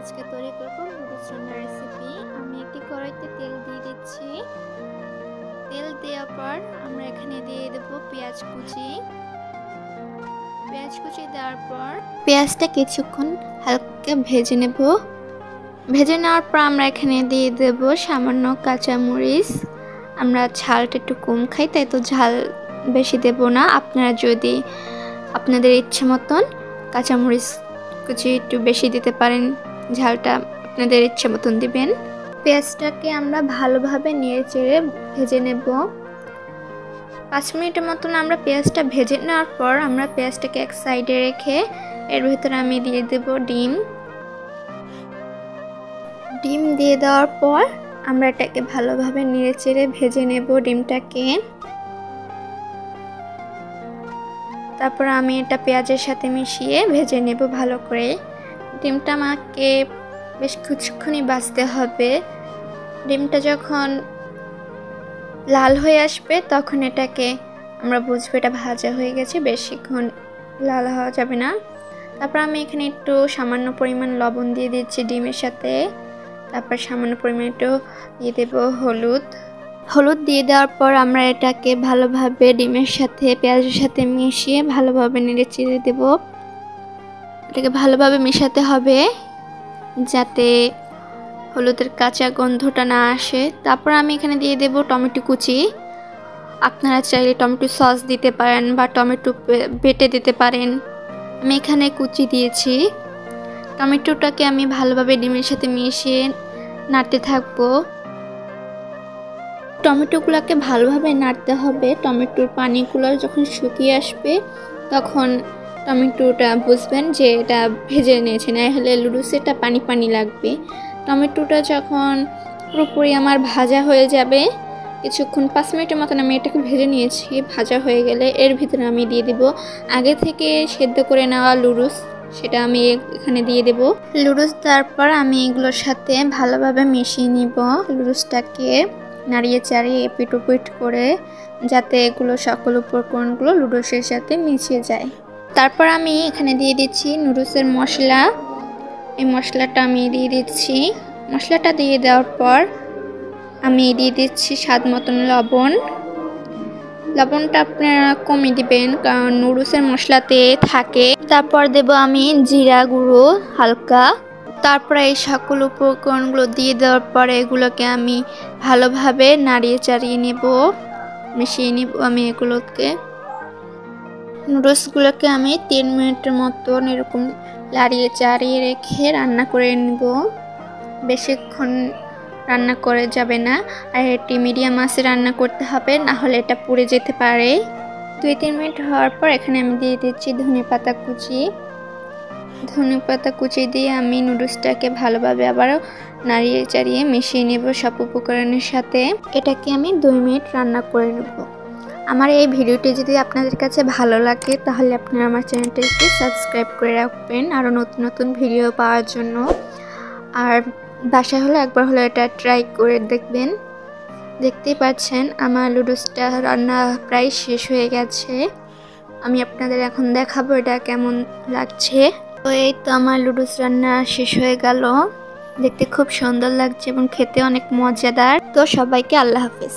আজকে তৈরি করব নুডলস রান্নার রেসিপি। আমি একটি কড়াইতে তেল দিয়ে দিচ্ছি। তেল দেওয়ার পর আমরা এখানে দিয়ে দেব পেঁয়াজ কুচি। পেঁয়াজ কুচি দেওয়ার পর পেঁয়াজটা কিছুক্ষণ হালকা ভেজে নেব। ভেজে নেওয়ার পর আমরা এখানে দিয়ে দেব সামান্য কাঁচামরিচ। আমরা ঝালটা একটু কম খাই, তাই তো ঝাল বেশি দেব না। আপনারা যদি আপনাদের ইচ্ছে মতন কাঁচামরিচ কুচি একটু বেশি দিতে পারেন, ঝালটা আপনাদের ইচ্ছে মতন দিবেন। পেঁয়াজটাকে আমরা ভালোভাবে নেড়েচেড়ে ভেজে নেব। 5 মিনিটের মতন আমরা পেঁয়াজটা ভেজে নেওয়ার পর আমরা পেঁয়াজটাকে এক সাইডে রেখে এর ভিতরে আমি দিয়ে দেব ডিম। ডিম দিয়ে দেওয়ার পর আমরা এটাকে ভালোভাবে নেড়েচেড়ে ভেজে নেব ডিমটাকে। তারপর আমি এটা পেঁয়াজের সাথে মিশিয়ে ভেজে নেব ভালো করে। ডিমটা আমাকে বেশ কিছুক্ষণই ভাজতে হবে। ডিমটা যখন লাল হয়ে আসবে তখন এটাকে আমরা বুঝবো এটা ভাজা হয়ে গেছে, বেশিক্ষণ লাল হওয়া যাবে না। তারপর আমি এখানে একটু সামান্য পরিমাণ লবণ দিয়ে দিচ্ছি ডিমের সাথে। তারপর সামান্য পরিমাণ একটু দিয়ে দেব হলুদ দিয়ে দেওয়ার পর আমরা এটাকে ভালোভাবে ডিমের সাথে পেঁয়াজের সাথে মিশিয়ে ভালোভাবে নেড়ে চেড়ে দেব। এটাকে ভালোভাবে মেশাতে হবে যাতে হলুদের কাঁচা গন্ধটা না আসে। তারপর আমি এখানে দিয়ে দেব টমেটো কুচি। আপনারা চাইলে টমেটো সস দিতে পারেন বা টমেটো বেটে দিতে পারেন। আমি এখানে কুচি দিয়েছি। টমেটোটাকে আমি ভালোভাবে ডিমের সাথে মিশিয়ে নাড়তে থাকবো। টমেটোগুলোকে ভালোভাবে নাড়তে হবে। টমেটোর পানিগুলো যখন শুকিয়ে আসবে তখন টমেটোটা বুঝবেন যে এটা ভেজে নিয়েছে, না হলে নুডলসটা পানি পানি লাগবে। টমেটোটা যখন পুরোপুরি আমার ভাজা হয়ে যাবে, কিছুক্ষণ 5 মিনিটের মতন আমি এটাকে ভেজে নিয়েছি। ভাজা হয়ে গেলে এর ভিতরে আমি দিয়ে দেব আগে থেকে সেদ্ধ করে নেওয়া নুডলস, সেটা আমি এখানে দিয়ে দেব। নুডলস তারপর আমি এগুলোর সাথে ভালোভাবে মিশিয়ে নিব। নুডলসটাকে নাড়িয়ে চাড়িয়ে এপিট ওপিট করে যাতে এগুলো সকল উপকরণগুলো নুডলসের সাথে মিশিয়ে যায়। তারপর আমি এখানে দিয়ে দিচ্ছি নুডলসের মশলা। এই মশলাটা আমি দিয়ে দিচ্ছি। মশলাটা দিয়ে দেওয়ার পর আমি দিয়ে দিচ্ছি স্বাদ মতন লবণ। লবণটা আপনারা কমিয়ে দিবেন কারণ নুডলসের মশলাতে থাকে। তারপর দেব আমি জিরা গুঁড়ো হালকা। তারপরে এই সকল উপকরণগুলো দিয়ে দেওয়ার পরে এগুলোকে আমি ভালোভাবে নাড়িয়ে চাড়িয়ে নেব, মিশিয়ে নেব। আমি এগুলোকে নুডলসগুলোকে আমি 3 মিনিটের মতন এরকম নাড়িয়ে চাড়িয়ে রেখে রান্না করে নেব। বেশিক্ষণ রান্না করে যাবে না, আর এটি মিডিয়াম আঁচে রান্না করতে হবে, না হলে এটা পুড়ে যেতে পারে। 2-3 মিনিট হওয়ার পর এখানে আমি দিয়ে দিচ্ছি ধনেপাতা কুচি। ধনেপাতা কুচি দিয়ে আমি নুডলসটাকে ভালোভাবে আবারও নাড়িয়ে চাড়িয়ে মিশিয়ে নেব সব উপকরণের সাথে। এটাকে আমি 2 মিনিট রান্না করে নেব। আমার এই ভিডিওটি যদি আপনাদের কাছে ভালো লাগে তাহলে আপনারা আমার চ্যানেলটিকে সাবস্ক্রাইব করে রাখবেন আরও নতুন নতুন ভিডিও পাওয়ার জন্য। আর বাসায় হলে একবার হলে এটা ট্রাই করে দেখবেন। দেখতেই পাচ্ছেন আমার নুডলসটা রান্না প্রায় শেষ হয়ে গেছে। আমি আপনাদের এখন দেখাবো এটা কেমন লাগছে। তো এই তো আমার নুডলস রান্না শেষ হয়ে গেল। দেখতে খুব সুন্দর লাগছে এবং খেতে অনেক মজাদার। তো সবাইকে আল্লাহ হাফেজ।